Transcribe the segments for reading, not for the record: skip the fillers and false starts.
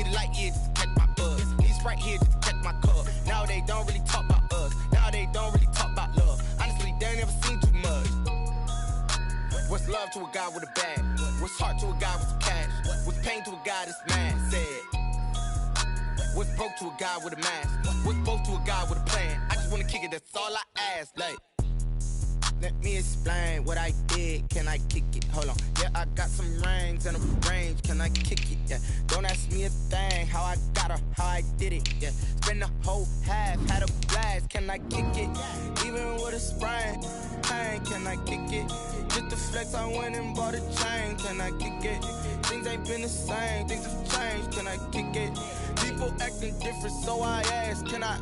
Need a light year just to catch my buzz. These right here just to catch my cup. Now they don't really talk about us. Now they don't really talk about love. Honestly, they ain't never seen too much. What's love to a guy with a bag? What's heart to a guy with some cash? What's pain to a guy that's mad? Said. What's broke to a guy with a mask? What's both to a guy with a plan? I just wanna kick it, that's all I ask. Like, let me explain what I did. Can I kick it? Hold on. Yeah, I got some rings and a range. Can I kick it? Yeah. Don't ask me a thing. How I got her, how I did it. Yeah. Spend the whole half, had a blast. Can I kick it? Even with a sprain. Pain, can I kick it? Just the flex, I went and bought a chain. Can I kick it? Things ain't been the same. Things have changed. Can I kick it? People acting different, so I ask, can I?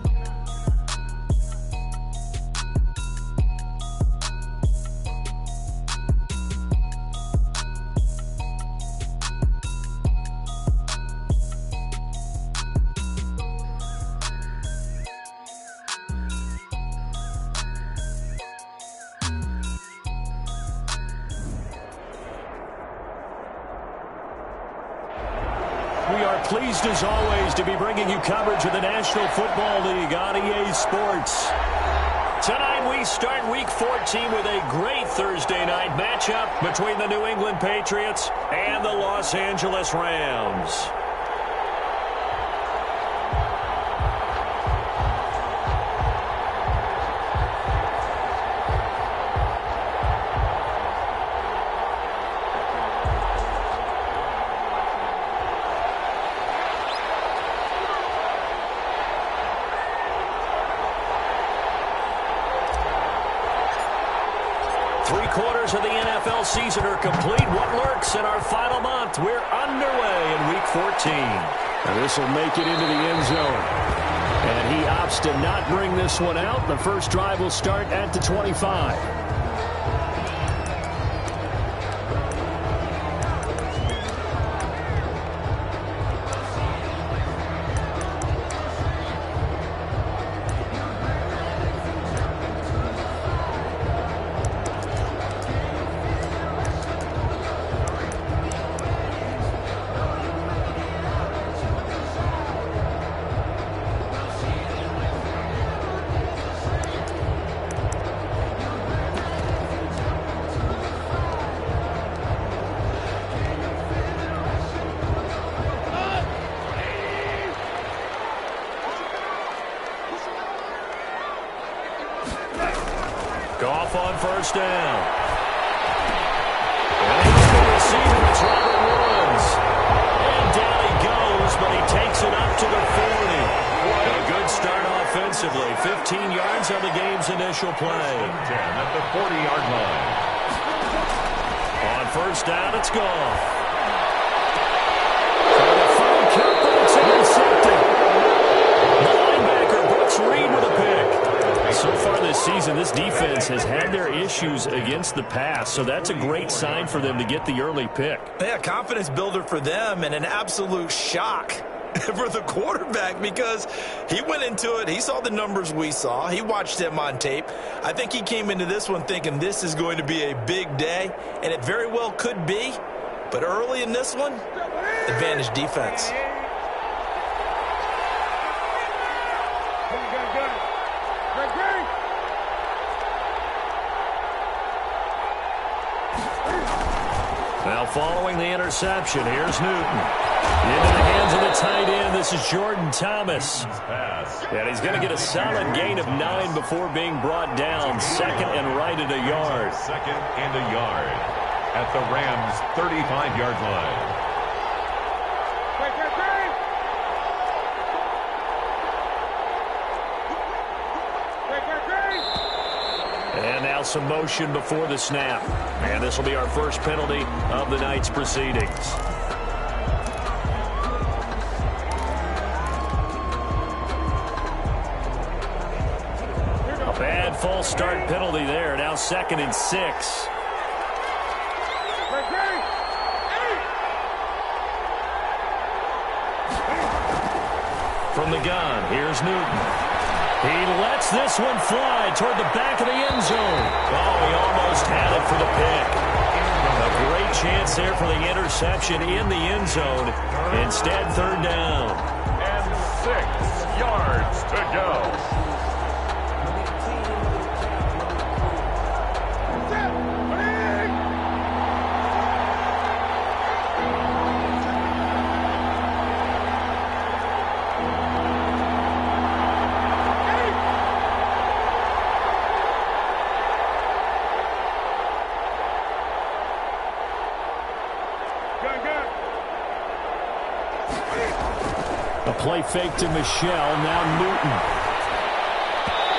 We are pleased, as always, to be bringing you coverage of the National Football League on EA Sports. Tonight, we start Week 14 with a great Thursday night matchup between the New England Patriots and the Los Angeles Rams. Three-quarters of the NFL season are complete. What lurks in our final month? We're underway in Week 14. And this will make it into the end zone. And he opts to not bring this one out. The first drive will start at the 25. Goff on first down. And he's the receiver. It's Robert Woods. And down he goes, but he takes it up to the 40. A good start offensively. 15 yards on the game's initial play. 10 at the 40-yard line. On first down, it's Goff. For the full count, but it's intercepted. The linebacker, Brooks Reed, with a pick. So far this season, this defense has had their issues against the pass, so that's a great sign for them to get the early pick. Yeah, confidence builder for them and an absolute shock for the quarterback because he went into it. He saw the numbers we saw. He watched them on tape. I think he came into this one thinking this is going to be a big day, and it very well could be. But early in this one, advantage defense. Now following the interception, here's Newton. Into the hands of the tight end, this is Jordan Thomas. And he's going to get a solid gain of 9 before being brought down. Second and right at a yard. Second and a yard at the Rams' 35-yard line. And now some motion before the snap. And this will be our first penalty of the night's proceedings. A bad false start penalty there. Now 2nd and 6. From the gun, here's Newton. He lets this one fly toward the back of the end zone. Oh, he almost had it for the pick. A great chance there for the interception in the end zone. Instead, third down. And 6 yards to go. A play fake to Michelle. Now Newton.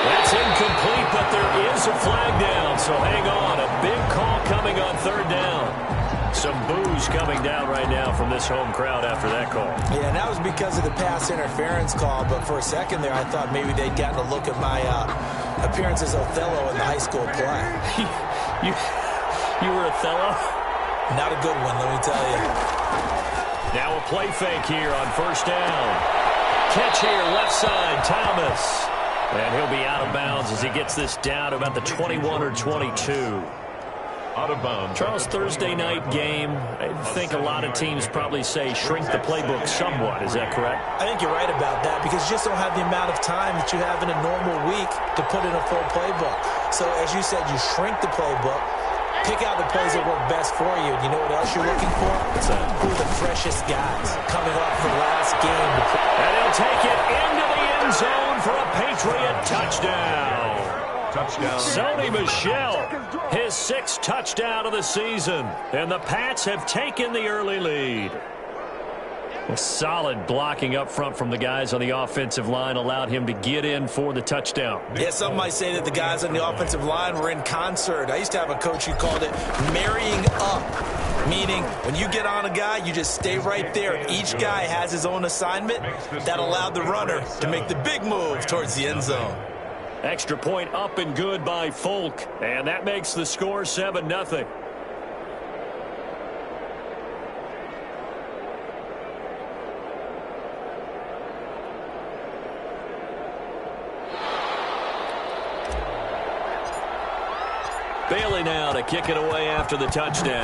That's incomplete, but there is a flag down, so hang on. A big call coming on third down. Some boos coming down right now from this home crowd after that call. Yeah, and that was because of the pass interference call, but for a second there I thought maybe they'd gotten a look at my appearance as Othello in the high school play. You were Othello? Not a good one, let me tell you. Now a play fake here on first down. Catch here, left side, Thomas. And he'll be out of bounds as he gets this down to about the 21 or 22. Out of bounds. Charles, Thursday night game, I think a lot of teams probably say shrink the playbook somewhat. Is that correct? I think you're right about that because you just don't have the amount of time that you have in a normal week to put in a full playbook. So as you said, you shrink the playbook. Pick out the plays that work best for you. And you know what else you're looking for? Who are the freshest guys coming off the last game? And he'll take it into the end zone for a Patriot touchdown. Touchdown. Sony Michel, his 6th touchdown of the season. And the Pats have taken the early lead. A solid blocking up front from the guys on the offensive line allowed him to get in for the touchdown. Yeah, some might say that the guys on the offensive line were in concert. I used to have a coach who called it marrying up, meaning when you get on a guy, you just stay right there. Each guy has his own assignment. That allowed the runner to make the big move towards the end zone. Extra point up and good by Folk, and that makes the score 7-0. Bailey now to kick it away after the touchdown.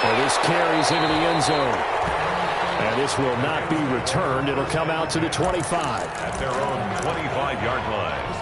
Well, this carries into the end zone. And this will not be returned. It'll come out to the 25. At their own 25-yard line.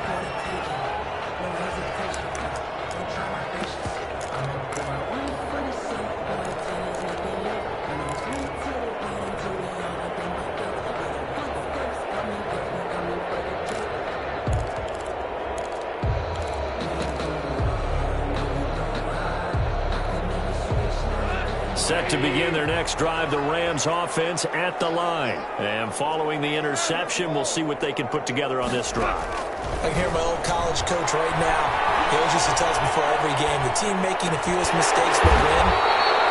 Set to begin their next drive, the Rams offense at the line. And following the interception, we'll see what they can put together on this drive. I can hear my old college coach right now. He always used to tell us before every game, the team making the fewest mistakes will win.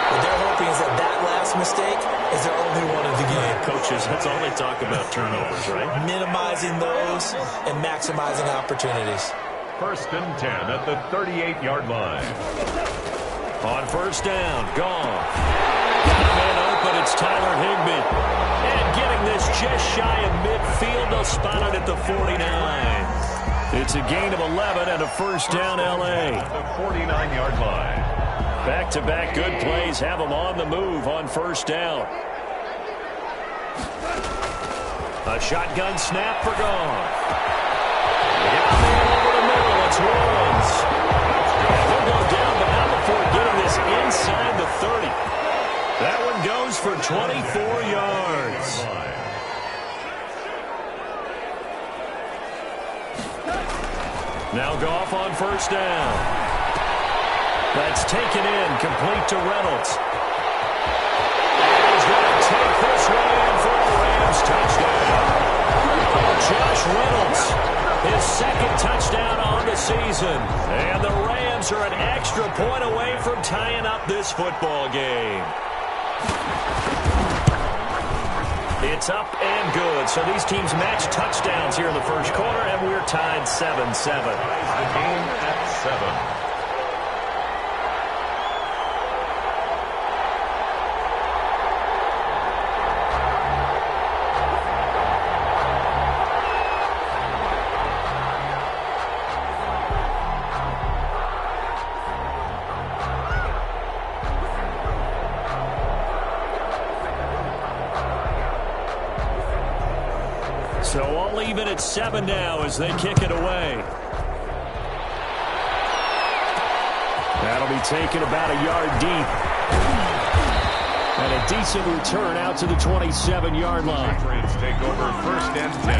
What they're hoping is that that last mistake is their only one of the game. Coaches, that's all they talk about, turnovers, right? Minimizing those and maximizing opportunities. 1st and 10 at the 38-yard line. On first down, gone. Got a man open, it's Tyler Higbee. And getting this just shy of midfield, they'll spot it at the 49. It's a gain of 11 and a first down, L.A. At the 49-yard line. Back-to-back good plays have them on the move on first down. A shotgun snap for gone. Got a man over the middle, it's Rollins. And he'll go down, but not before getting this inside the 30. That one goes for 24 yards. Now Goff on first down. That's taken in, complete to Reynolds. And he's going to take this one in for a Rams touchdown. Josh Reynolds, his 2nd touchdown on the season. And the Rams are an extra point away from tying up this football game. It's up and good. So these teams match touchdowns here in the first quarter, and we're tied 7-7. The game at 7. So all even at 7 now as they kick it away. That'll be taken about a yard deep. And a decent return out to the 27-yard line. Patriots take over 1st and 10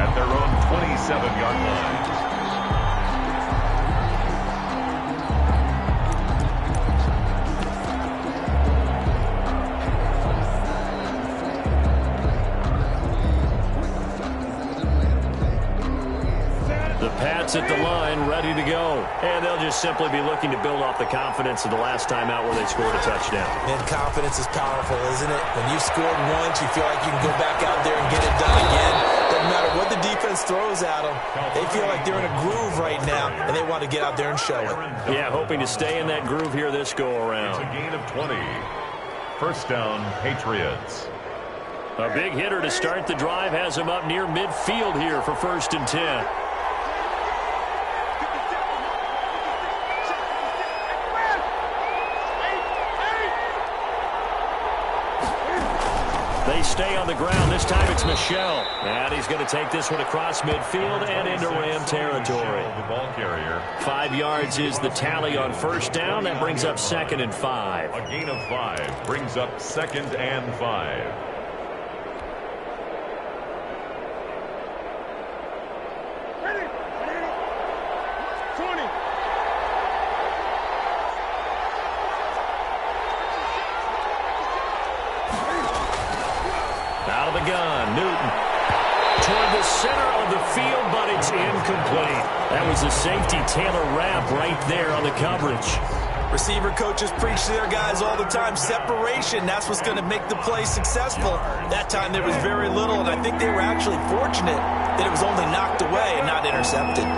at their own 27-yard line. At the line, ready to go. And they'll just simply be looking to build off the confidence of the last time out where they scored a touchdown. And confidence is powerful, isn't it? When you've scored once, you feel like you can go back out there and get it done again. Doesn't matter what the defense throws at them. They feel like they're in a groove right now, and they want to get out there and show it. Yeah, hoping to stay in that groove here this go-around. It's a gain of 20. 1st down, Patriots. A big hitter to start the drive has him up near midfield here for 1st and 10. They stay on the ground. This time it's Michel. And he's going to take this one across midfield and into Ram territory. The ball carrier. 5 yards is the tally on 1st down. That brings up 2nd and 5. A gain of 5 brings up 2nd and 5. Gun, Newton toward the center of the field, but it's incomplete. That was a safety Taylor Rapp right there on the coverage. Receiver coaches preach to their guys all the time. Separation, that's what's going to make the play successful. That time there was very little, and I think they were actually fortunate that it was only knocked away and not intercepted.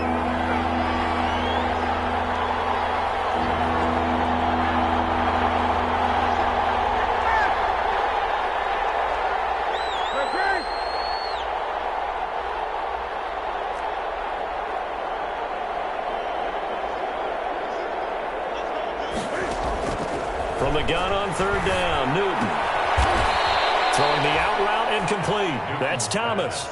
From the gun on 3rd down, Newton. Throwing the out route incomplete. That's Thomas.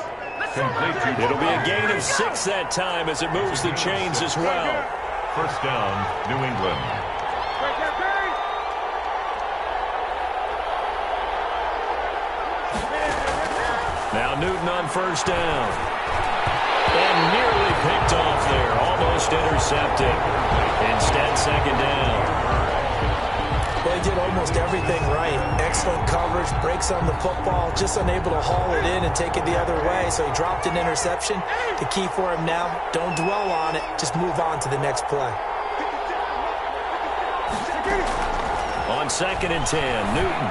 It'll be a gain of 6 that time as it moves the chains as well. 1st down, New England. Now Newton on 1st down. And nearly picked off there. Almost intercepted. Instead, 2nd down. They did almost everything right. Excellent coverage, breaks on the football, just unable to haul it in and take it the other way, so he dropped an interception. The key for him now, don't dwell on it, just move on to the next play. On 2nd and 10, Newton.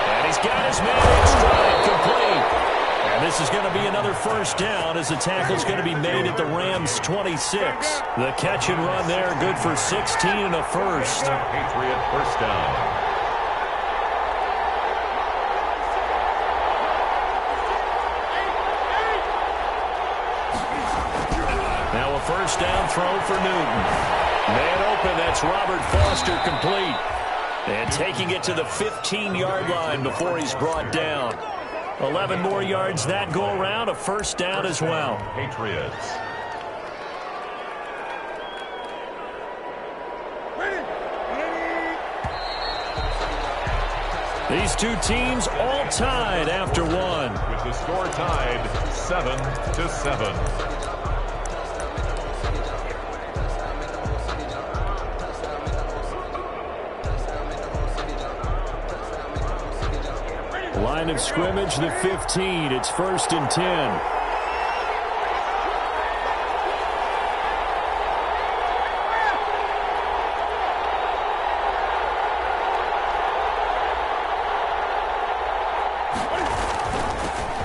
And he's got his man in stride, complete. And this is going to be another 1st down as the tackle's going to be made at the Rams' 26. The catch and run there, good for 16 and a first. Patriot 1st down. Now a 1st down throw for Newton. Man open, that's Robert Foster, complete. And taking it to the 15-yard line before he's brought down. 11 more yards that go around, a 1st down as well. Patriots. These two teams all tied after one. With the score tied 7-7. Line of scrimmage, the 15. It's 1st and 10.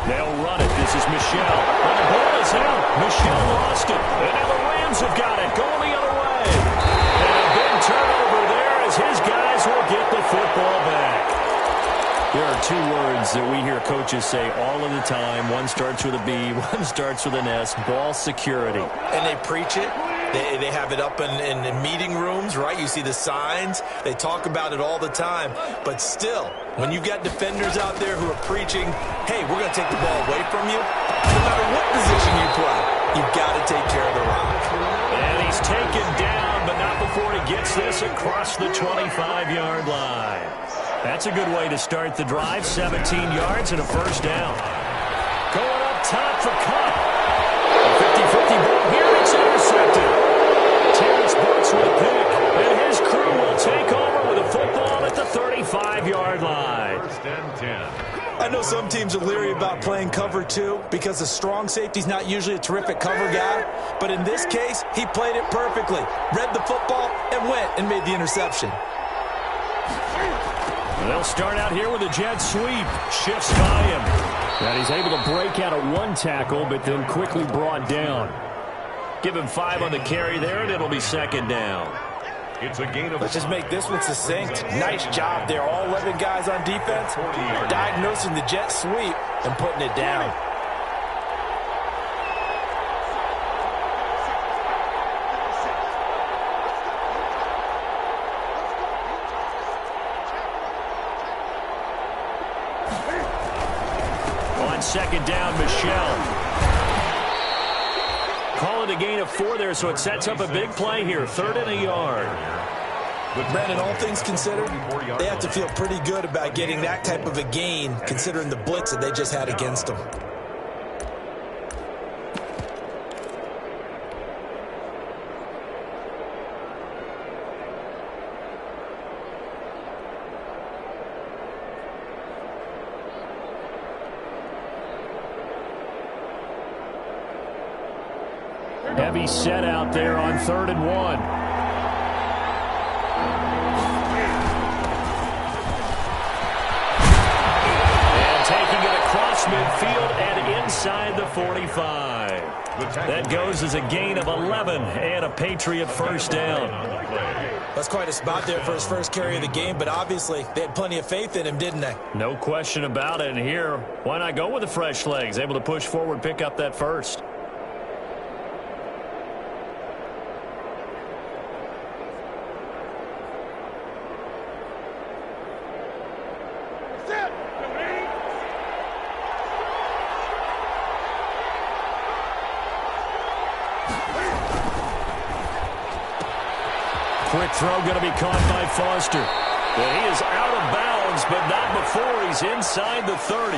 They'll run it. This is Michel. And the ball is out. Michel lost it. And now the Rams have got it. Going the other way. And a big turnover there as his guys will get the football back. There are 2 words that we hear coaches say all of the time. One starts with a B, one starts with an S. Ball security. And they preach it. They have it up in meeting rooms, right? You see the signs. They talk about it all the time. But still, when you've got defenders out there who are preaching, hey, we're going to take the ball away from you, no matter what position you play, you've got to take care of the rock. And he's taken down, but not before he gets this across the 25-yard line. That's a good way to start the drive. 17 yards and a first down. Going up top for Kupp. A 50-50 ball here. It's intercepted. Terrence Brooks with a pick. And his crew will take over with a football at the 35-yard line. First and 10. I know some teams are leery about playing cover 2 because the strong safety's not usually a terrific cover guy. But in this case, he played it perfectly. Read the football and went and made the interception. They'll start out here with a jet sweep. Shifts by him. And he's able to break out of one tackle, but then quickly brought down. Give him 5 on the carry there, and it'll be second down. It's a gain of... Let's just make this one succinct. Nice job there. All 11 guys on defense diagnosing the jet sweep and putting it down. On second down, Michel. Call it a gain of 4 there, so it sets up a big play here. 3rd and a yard. Brandon, all things considered, they have to feel pretty good about getting that type of a gain, considering the blitz that they just had against them. Heavy set out there on 3rd and 1. And taking it across midfield and inside the 45. That goes as a gain of 11 and a Patriot first down. That's quite a spot there for his first carry of the game, but obviously they had plenty of faith in him, didn't they? No question about it. And here, why not go with the fresh legs? Able to push forward, pick up that first. Quick throw going to be caught by Foster. But he is out of bounds, but not before he's inside the 30.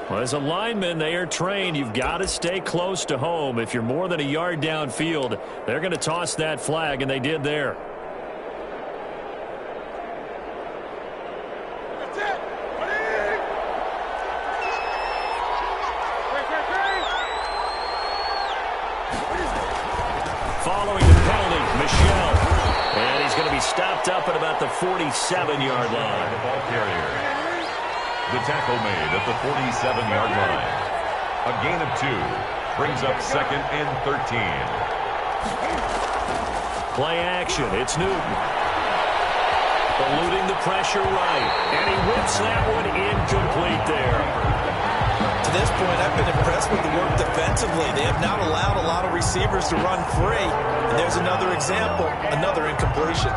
Well, as a lineman, they are trained. You've got to stay close to home. If you're more than a yard downfield, they're going to toss that flag, and they did there. Following the penalty, Michel. And he's going to be stopped up at about the 47-yard line. Ball carrier. The tackle made at the 47-yard line. A gain of 2 brings up 2nd and 13. Play action. It's Newton. Eluding the pressure right. And he whips that one incomplete there. To this point, I've been impressed with the work defensively. They have not allowed a lot of receivers to run free. And there's another example, another incompletion.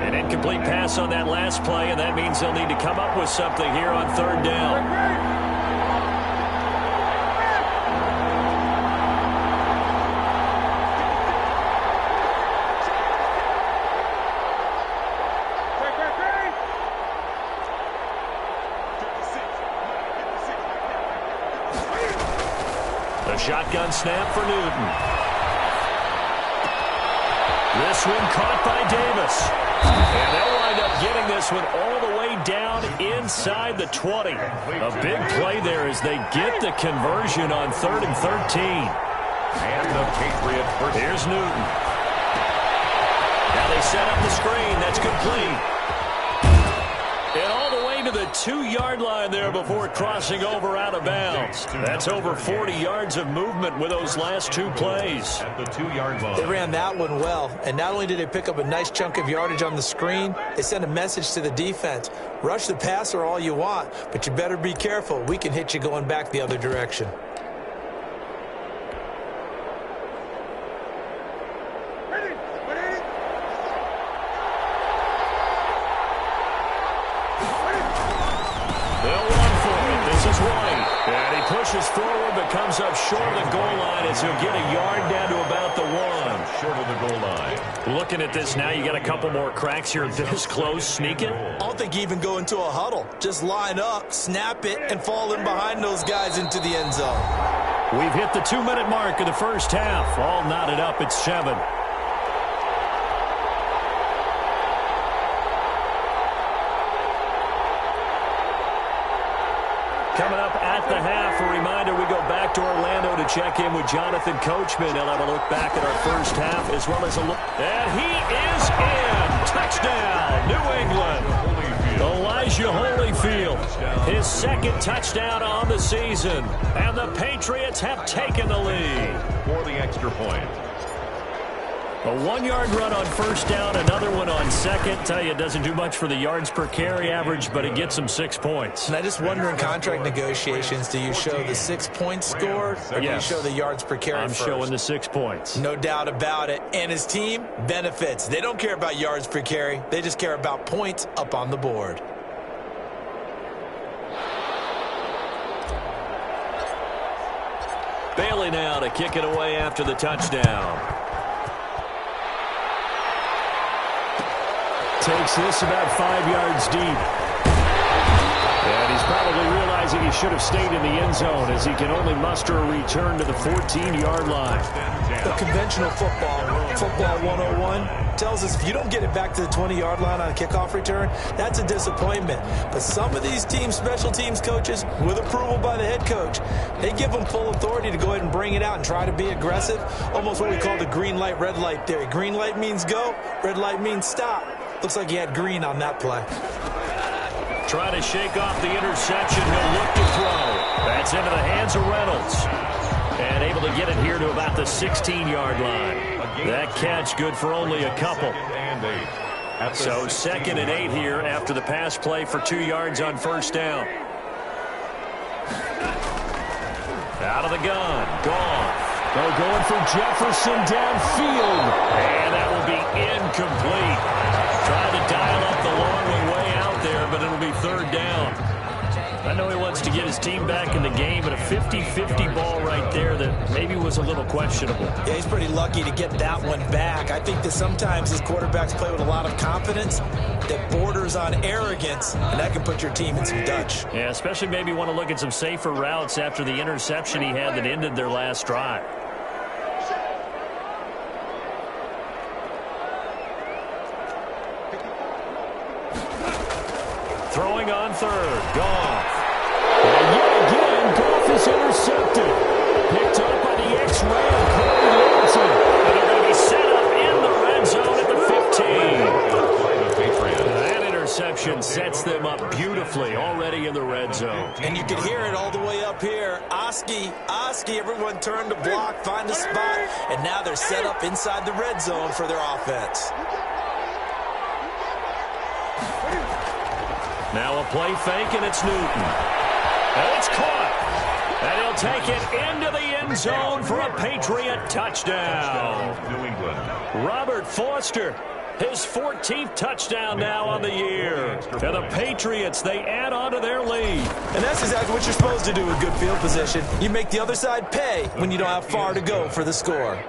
An incomplete pass on that last play, and that means they'll need to come up with something here on 3rd down. A shotgun snap for Newton. This one caught by Davis. And they'll wind up getting this one all the way down inside the 20. A big play there as they get the conversion on 3rd and 13. And the Patriot first. Here's Newton. Now they set up the screen. That's complete. And all the way to the 2-yard line there before crossing over out of bounds. That's over 40 yards of movement with those last 2 plays. At the 2-yard line. They ran that one well, and not only did they pick up a nice chunk of yardage on the screen, they sent a message to the defense. Rush the passer all you want, but you better be careful. We can hit you going back the other direction. Pushes forward, but comes up short of the goal line as he'll get a yard down to about the 1. Short of the goal line. Looking at this now, you got a couple more cracks here. This close, sneaking. I don't think you even go into a huddle. Just line up, snap it, and fall in behind those guys into the end zone. We've hit the 2-minute mark of the first half. All knotted up at 7. Coming up at the half, a reminder, we go back to Orlando to check in with Jonathan Coachman. He'll have a look back at our first half as well as a look. And he is in. Touchdown, New England. Elijah Holyfield, his second touchdown on the season. And the Patriots have taken the lead. For the extra point. A 1-yard run on first down, another one on second. Tell you, it doesn't do much for the yards per carry average, but it gets them 6 points. And I just wonder in contract negotiations, do you show the 6 points scored, or do you show the yards per carry I'm first? showing the 6 points. No doubt about it. And his team benefits. They don't care about yards per carry. They just care about points up on the board. Bailey now to kick it away after the touchdown. Takes this about 5 yards deep. And he's probably realizing he should have stayed in the end zone as he can only muster a return to the 14-yard line. The conventional football 101, tells us if you don't get it back to the 20-yard line on a kickoff return, that's a disappointment. But some of these teams, special teams coaches, with approval by the head coach, they give them full authority to go ahead and bring it out and try to be aggressive. Almost what we call the green light, red light theory. Green light means go, red light means stop. Looks like he had green on that play. Trying to shake off the interception. He'll look to throw. That's into the hands of Reynolds. And able to get it here to about the 16-yard line. That catch good for only a couple. So 2nd and 8 here after the pass play for 2 yards on first down. Out of the gun. Gone. They're going for Jefferson downfield. And that will be incomplete. Trying to dial up the long way out there, but it'll be 3rd down. I know he wants to get his team back in the game, but a 50-50 ball right there that maybe was a little questionable. Yeah, he's pretty lucky to get that one back. I think that sometimes his quarterbacks play with a lot of confidence that borders on arrogance, and that can put your team in some Dutch. Yeah, especially maybe want to look at some safer routes after the interception he had that ended their last drive. Throwing on 3rd, Goff. And yet again, Goff is intercepted. Picked up by the ex-Ram, Corey Linton. And they're going to be set up in the red zone at the 15. That interception sets them up beautifully already in the red zone. And you can hear it all the way up here. Oski, everyone turned to block, find a spot, and now they're set up inside the red zone for their offense. Now a play fake, and it's Newton. And it's caught. And he'll take it into the end zone for a Patriot touchdown. New England. Robert Foster, his 14th touchdown now on the year. And the Patriots, they add on to their lead. And that's exactly what you're supposed to do with good field position. You make the other side pay when you don't have far to go for the score.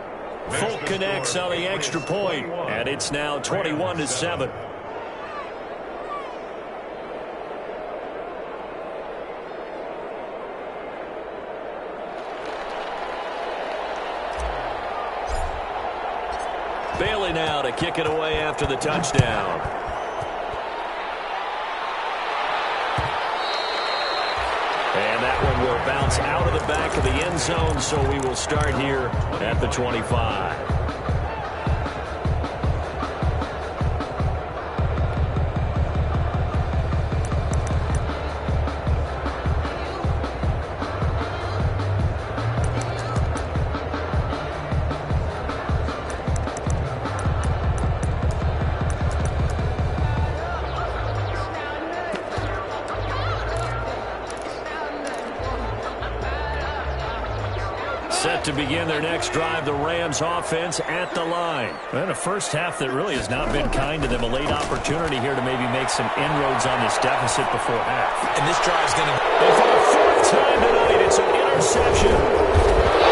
Folk connects on the extra point, and it's now 21-7. Bailey now to kick it away after the touchdown. And that one will bounce out of the back of the end zone, so we will start here at the 25. to begin their next drive, the Rams offense at the line. And a first half that really has not been kind to them. A late opportunity here to maybe make some inroads on this deficit before half. And this drive's going to... And for the fourth time tonight, it's an interception.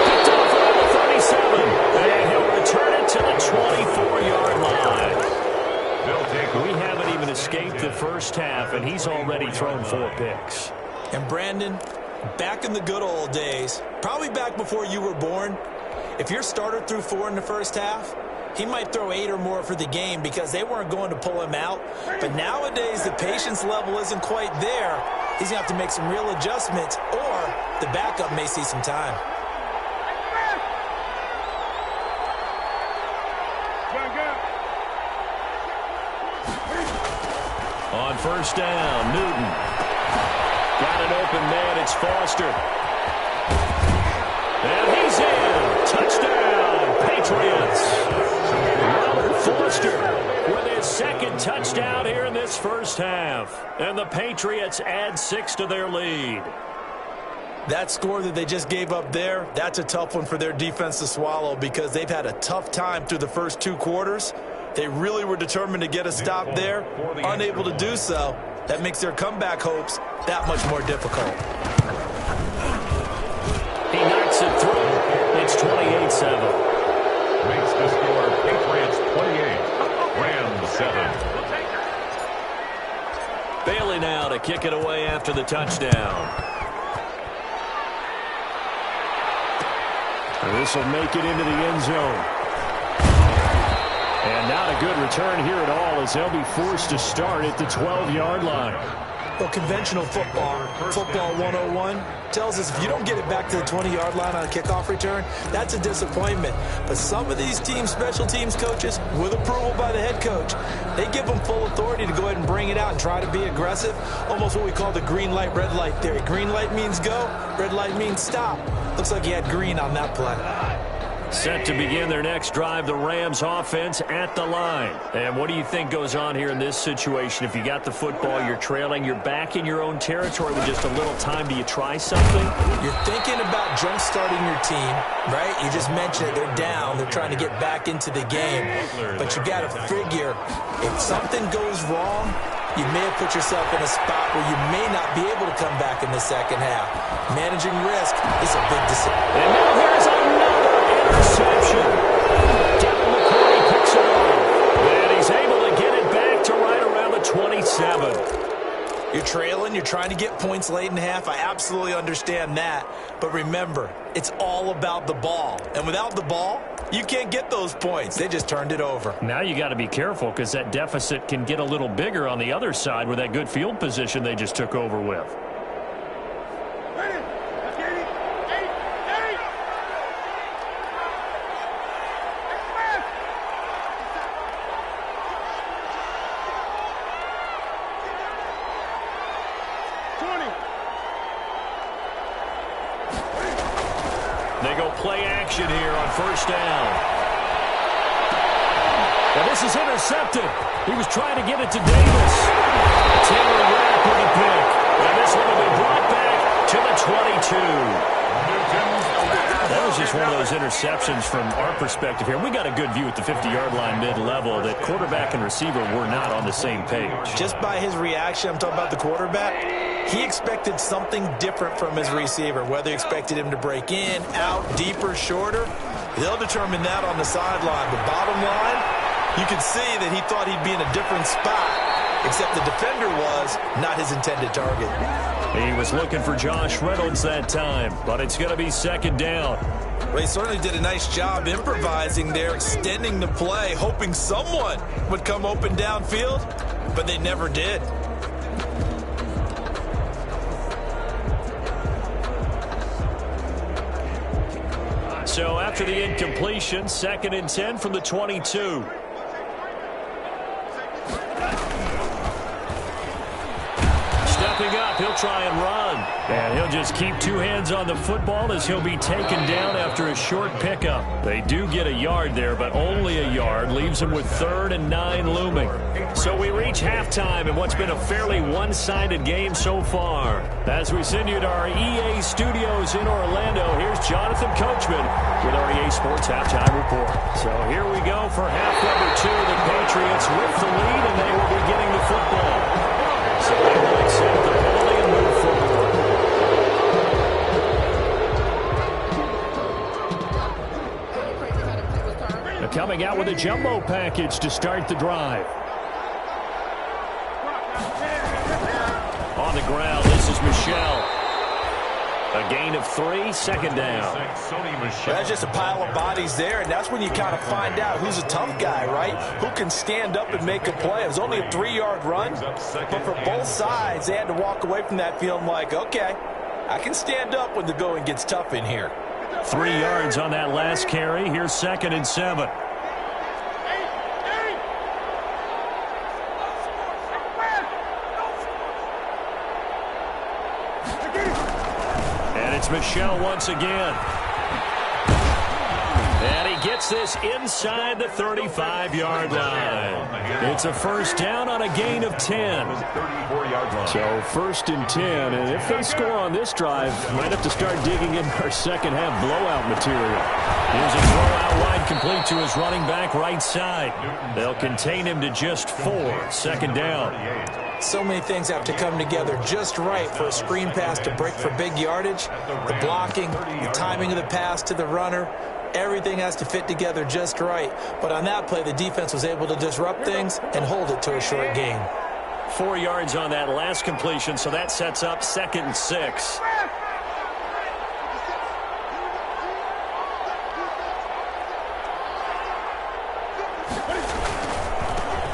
Picked off around the 37. And he'll return it to the 24-yard line. We haven't even escaped the first half, and he's already thrown 4 picks. And Brandon, back in the good old days, probably back before you were born, if your starter threw 4 in the first half, he might throw 8 or more for the game because they weren't going to pull him out. But nowadays, the patience level isn't quite there. He's going to have to make some real adjustments, or the backup may see some time. On first down, Newton. Got an open man, it's Foster. And he's in. Touchdown, Patriots. Robert Foster with his second touchdown here in this first half. And the Patriots add 6 to their lead. That score that they just gave up there, that's a tough one for their defense to swallow because they've had a tough time through the first 2 quarters. They really were determined to get a stop there, unable to do so. That makes their comeback hopes that much more difficult. He knocks it through. It's 28-7. Makes the score Patriots 28, Rams 7. Bailey now to kick it away after the touchdown. This will make it into the end zone. And not a good return here at all as they'll be forced to start at the 12-yard line. Well, conventional football 101, tells us if you don't get it back to the 20-yard line on a kickoff return, that's a disappointment. But some of these teams, special teams coaches, with approval by the head coach, they give them full authority to go ahead and bring it out and try to be aggressive, almost what we call the green light, red light theory. Green light means go, red light means stop. Looks like he had green on that play. Set to begin their next drive, the Rams offense at the line. And what do you think goes on here in this situation? If you got the football, you're trailing, you're back in your own territory with just a little time. Do you try something? You're thinking about jump-starting your team, right? You just mentioned it. They're down. They're trying to get back into the game. But you got to figure, if something goes wrong, you may have put yourself in a spot where you may not be able to come back in the second half. Managing risk is a big decision. And now here's another interception. Devin McCourty picks it up. And he's able to get it back to right around the 27. You're trailing. You're trying to get points late in half. I absolutely understand that. But remember, it's all about the ball. And without the ball, you can't get those points. They just turned it over. Now you got to be careful because that deficit can get a little bigger on the other side with that good field position they just took over with. They go play action here on first down. Now this is intercepted. He was trying to get it to Davis. Taylor Rapp with a pick. And this one will be brought back to the 22. That was just one of those interceptions from our perspective here. We got a good view at the 50-yard line mid-level that quarterback and receiver were not on the same page. Just by his reaction, I'm talking about the quarterback, he expected something different from his receiver, whether he expected him to break in, out, deeper, shorter. They'll determine that on the sideline. But bottom line, you could see that he thought he'd be in a different spot, except the defender was not his intended target. He was looking for Josh Reynolds that time, but it's going to be second down. Well, he certainly did a nice job improvising there, extending the play, hoping someone would come open downfield, but they never did. So after the incompletion, 2nd and 10 from the 22. stepping up. He'll try and run. And he'll just keep two hands on the football as he'll be taken down after a short pickup. They do get a yard there, but only a yard. Leaves them with 3rd and 9 looming. So we reach halftime in what's been a fairly one-sided game so far. As we send you to our EA studios in Orlando, here's Jonathan Coachman with our EA Sports Halftime Report. So here we go for half number 2. The Patriots with the lead, and they will be getting the football. So they will accept the penalty and move forward. They're coming out with a jumbo package to start the drive. On the ground, this is Michel. A gain of 3, second down. That's just a pile of bodies there, and that's when you kind of find out who's a tough guy, right? Who can stand up and make a play. It was only a 3-yard run, but for both sides, they had to walk away from that feeling like, okay, I can stand up when the going gets tough in here. 3 yards on that last carry. Here's 2nd and 7. It's Michel once again. And he gets this inside the 35-yard line. It's a first down on a gain of 10. So 1st and 10. And if they score on this drive, might have to start digging in our second-half blowout material. Here's a throw out wide complete to his running back right side. They'll contain him to just 4. 2nd down. So many things have to come together just right for a screen pass to break for big yardage. The blocking, the timing of the pass to the runner, everything has to fit together just right. But on that play, the defense was able to disrupt things and hold it to a short gain. 4 yards on that last completion, so that sets up 2nd and 6.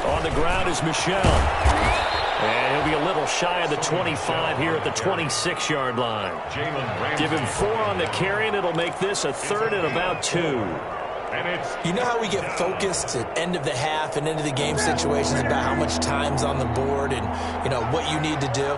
On the ground is Michel. And he'll be a little shy of the 25 here at the 26-yard line. Give him 4 on the carry, and it'll make this a 3rd and about 2. You know how we get focused at end of the half and into the game situations about how much time's on the board and, you know, what you need to do?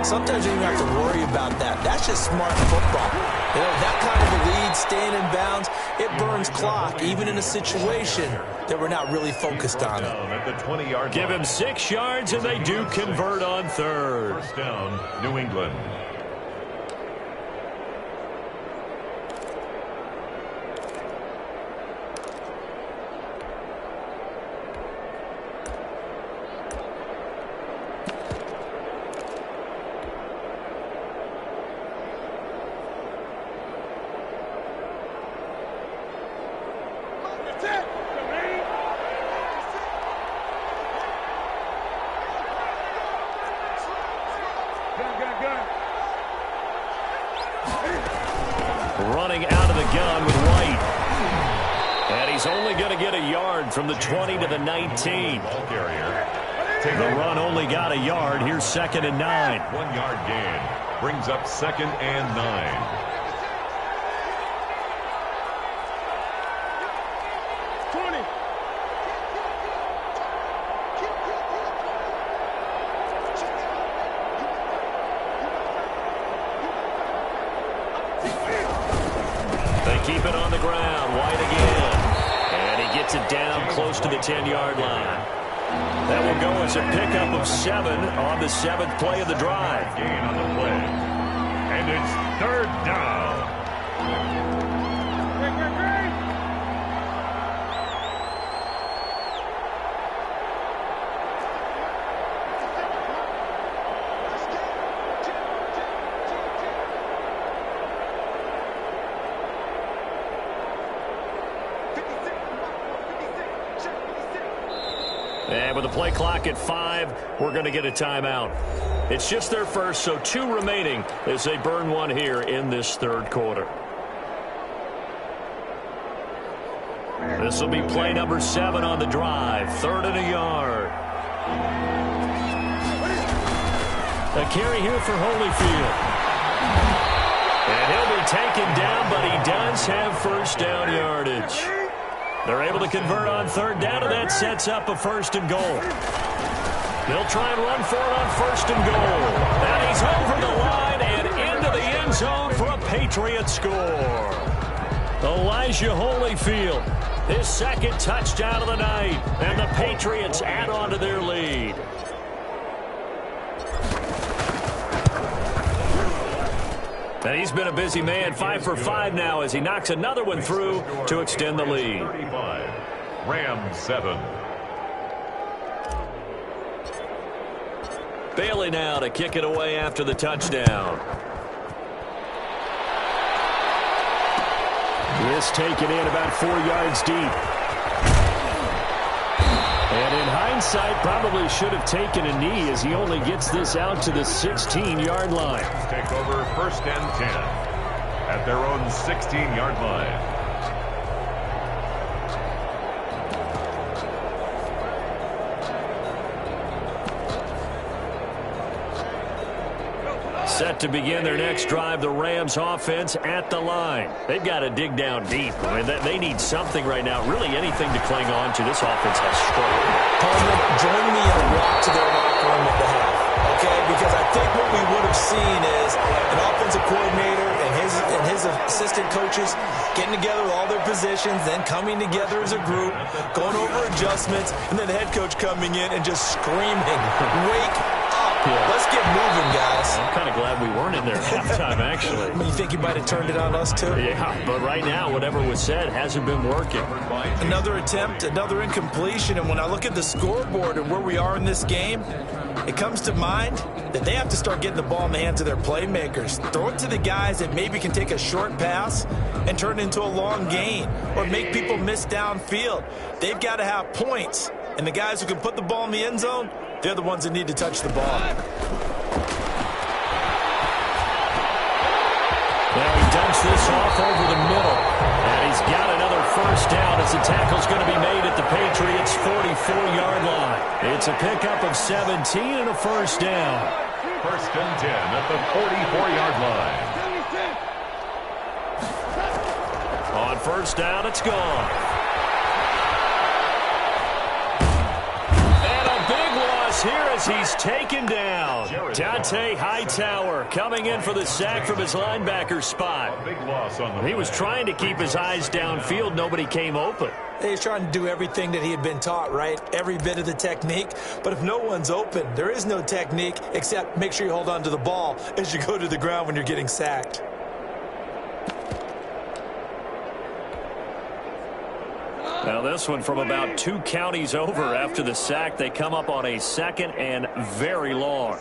Sometimes you don't even have to worry about that. That's just smart football. You know, that kind of a lead, staying in bounds, it burns clock, even in a situation that we're not really focused on it. Give him 6 yards, and they do convert on 3rd. First down, New England. Running out of the gun with White. And he's only going to get a yard from the 20 to the 19. The run only got a yard. Here's 2nd and 9. 1-yard gain. Brings up 2nd and 9. Keep it on the ground. White again. And he gets it down close to the 10-yard line. That will go as a pickup of 7 on the 7th play of the drive. Gain on the play. And it's 3rd down. And with the play clock at 5, we're going to get a timeout. It's just their first, so 2 remaining as they burn 1 here in this 3rd quarter. This will be play number 7 on the drive. 3rd and a yard. A carry here for Holyfield. And he'll be taken down, but he does have first down yardage. They're able to convert on 3rd down, and that sets up a 1st and goal. They'll try and run for it on 1st and goal. And he's over the line and into the end zone for a Patriot score. Elijah Holyfield, his 2nd touchdown of the night. And the Patriots add on to their lead. And he's been a busy man, 5 for 5 now as he knocks another one through to extend the lead. 35, Rams 7. Bailey now to kick it away after the touchdown. This taken in about 4 yards deep. And in hindsight, probably should have taken a knee as he only gets this out to the 16-yard line. Take over 1st and 10 at their own 16-yard line. Set to begin their next drive, the Rams offense at the line. They've got to dig down deep. I mean, they need something right now, really anything to cling on to. This offense has struggled. Coleman, join me in a walk to their locker room at the half, okay? Because I think what we would have seen is an offensive coordinator and his assistant coaches getting together with all their positions, then coming together as a group, going over adjustments, and then the head coach coming in and just screaming, "Wake up! Yeah. Let's get moving, guys." I'm kind of glad we weren't in there at halftime, actually. You think you might have turned it on us, too? Yeah, but right now, whatever was said hasn't been working. Another attempt, another incompletion, and when I look at the scoreboard and where we are in this game, it comes to mind that they have to start getting the ball in the hands of their playmakers. Throw it to the guys that maybe can take a short pass and turn it into a long gain or make people miss downfield. They've got to have points, and the guys who can put the ball in the end zone, they're the ones that need to touch the ball. Now he dumps this off over the middle. And he's got another 1st down as the tackle's going to be made at the Patriots' 44-yard line. It's a pickup of 17 and a 1st down. 1st and 10 at the 44-yard line. On 1st down, it's gone. Here as he's taken down. Dante Hightower coming in for the sack from his linebacker spot. He was trying to keep his eyes downfield. Nobody came open. He's trying to do everything that he had been taught, right? Every bit of the technique. But if no one's open, there is no technique except make sure you hold on to the ball as you go to the ground when you're getting sacked. Now this one from about 2 counties over after the sack. They come up on a 2nd and very long.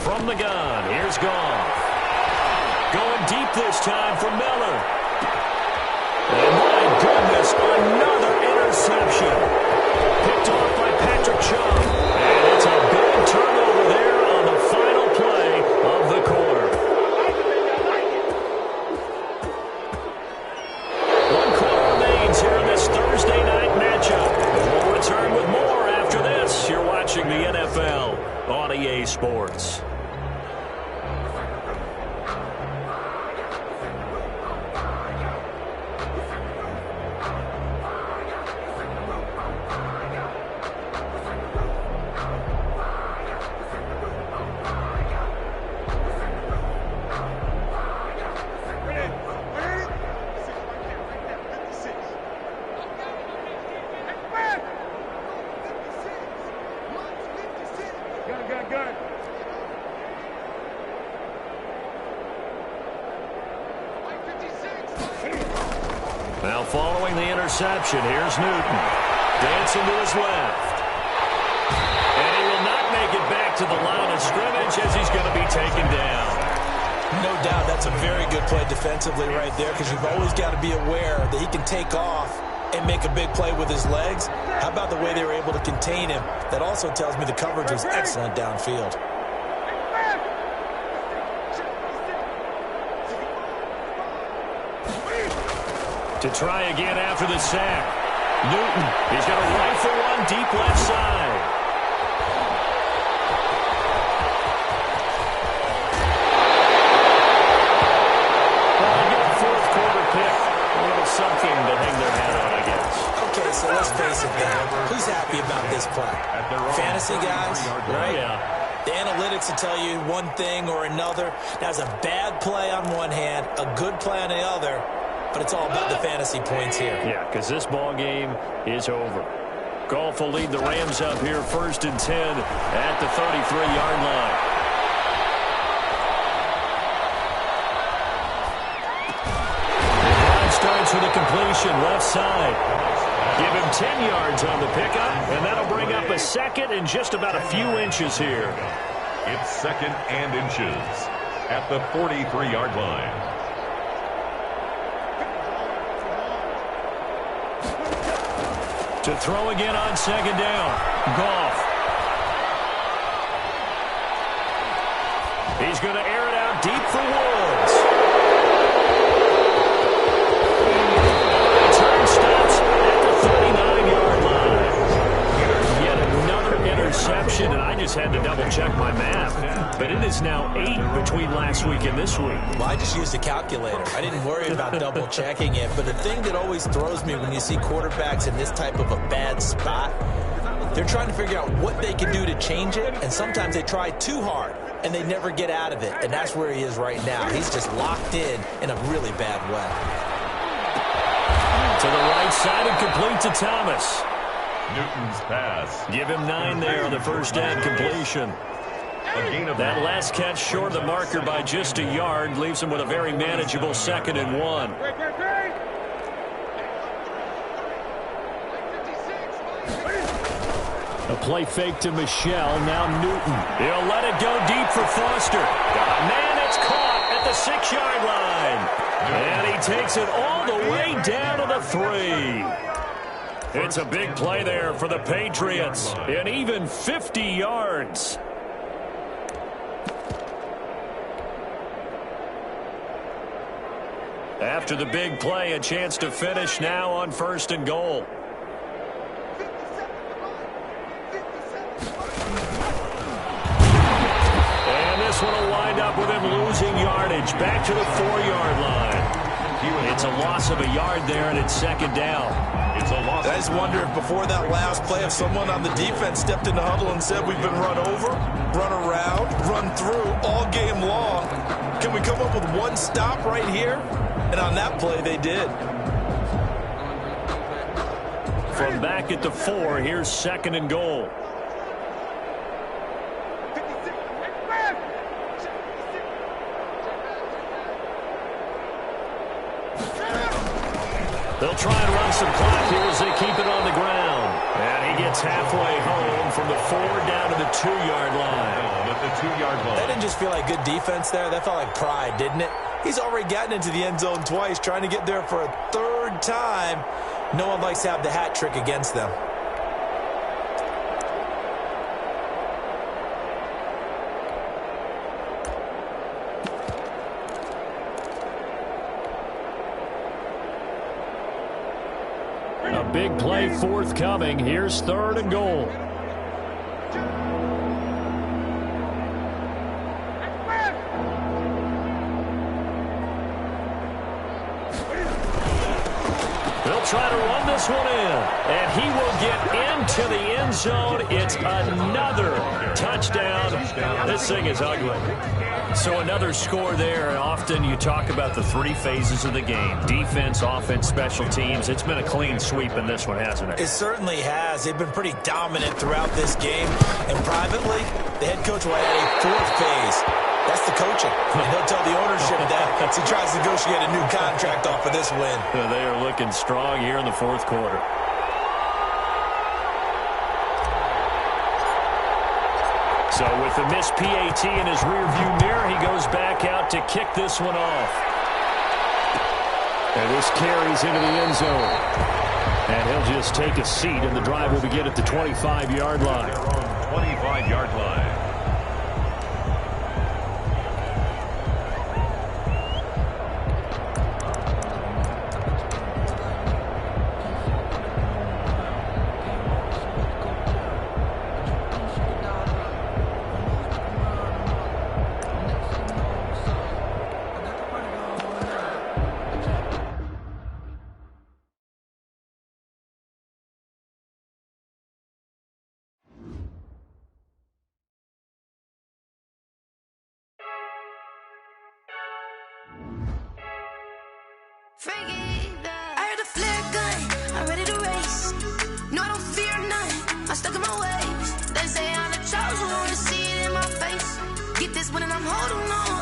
From the gun, here's Goff. Going deep this time for Miller. And my goodness, another interception. Picked off by Patrick Chung. And it's a big turnover there on the final play of the quarter. Here in this Thursday night matchup. We'll return with more after this. You're watching the NFL on EA Sports. Now following the interception, here's Newton. Dancing to his left. And he will not make it back to the line of scrimmage as he's going to be taken down. No doubt that's a very good play defensively right there because you've always got to be aware that he can take off and make a big play with his legs. How about the way they were able to contain him? That also tells me the coverage was excellent downfield. To try again after the sack. Newton, he's got a rifle one deep left side. Well, they get a 4th quarter pick. A little something to hang their hat on, I guess. massive thing. Who's happy about this play? Fantasy guys, right? Yeah. The analytics will tell you one thing or another. That's a bad play on one hand, a good play on the other, but it's all about the fantasy points here. Yeah, because this ball game is over. Goff will lead the Rams up here 1st and 10 at the 33-yard line. Starts with a completion, left side. Give him 10 yards on the pickup, and that'll bring up a second and just about a few inches here. It's 2nd and inches at the 43-yard line. To throw again on 2nd down. Goff. He's going to air it out deep for Woods. Stops at the 39-yard line. Yet another interception, and I just had to double-check my math. But it is now 8 between last week and this week. Well, I just used a calculator. I didn't worry about double-checking it. But the thing that always throws me when you see quarterbacks in this type of a bad spot, they're trying to figure out what they can do to change it, and sometimes they try too hard, and they never get out of it. And that's where he is right now. He's just locked in a really bad way. To the right side and complete to Thomas. Newton's pass. Give him 9 there on the first down completion. That last catch short of the marker by just a yard leaves him with a very manageable 2nd and 1. A play fake to Michelle. Now Newton. He'll let it go deep for Foster. Got a man that's caught at the 6-yard line. And he takes it all the way down to the 3. It's a big play there for the Patriots. And even 50 yards. After the big play, a chance to finish now on 1st and goal. And this one will wind up with him losing yardage. Back to the 4-yard line. It's a loss of a yard there, and it's 2nd down. It's a loss. I just wonder if before that last play, if someone on the defense stepped in the huddle and said, we've been run over, run around, run through all game long. Can we come up with one stop right here? And on that play, they did. From back at the 4, here's 2nd and goal. They'll try and run some clock here as they keep it on the ground. And he gets halfway home from the 4 down to the 2-yard line. At the 2-yard line. That didn't just feel like good defense there. That felt like pride, didn't it? He's already gotten into the end zone twice, trying to get there for a 3rd time. No one likes to have the hat trick against them. A big play forthcoming. Here's 3rd and goal. They'll try to run this one in, and he will get into the end zone. It's another touchdown. This thing is ugly. So another score there, and often you talk about the 3 phases of the game. Defense, offense, special teams. It's been a clean sweep in this one, hasn't it? It certainly has. They've been pretty dominant throughout this game. And privately, the head coach will add a 4th phase. That's the coaching. And he'll tell the ownership that as he tries to negotiate a new contract off of this win. They are looking strong here in the 4th quarter. So with the missed PAT in his rearview mirror, he goes back out to kick this one off. And this carries into the end zone. And he'll just take a seat, and the drive will begin at the 25-yard line. 25-yard line. stuck in my ways. They say I'm the chosen one to see it in my face. Get this one and I'm holding on.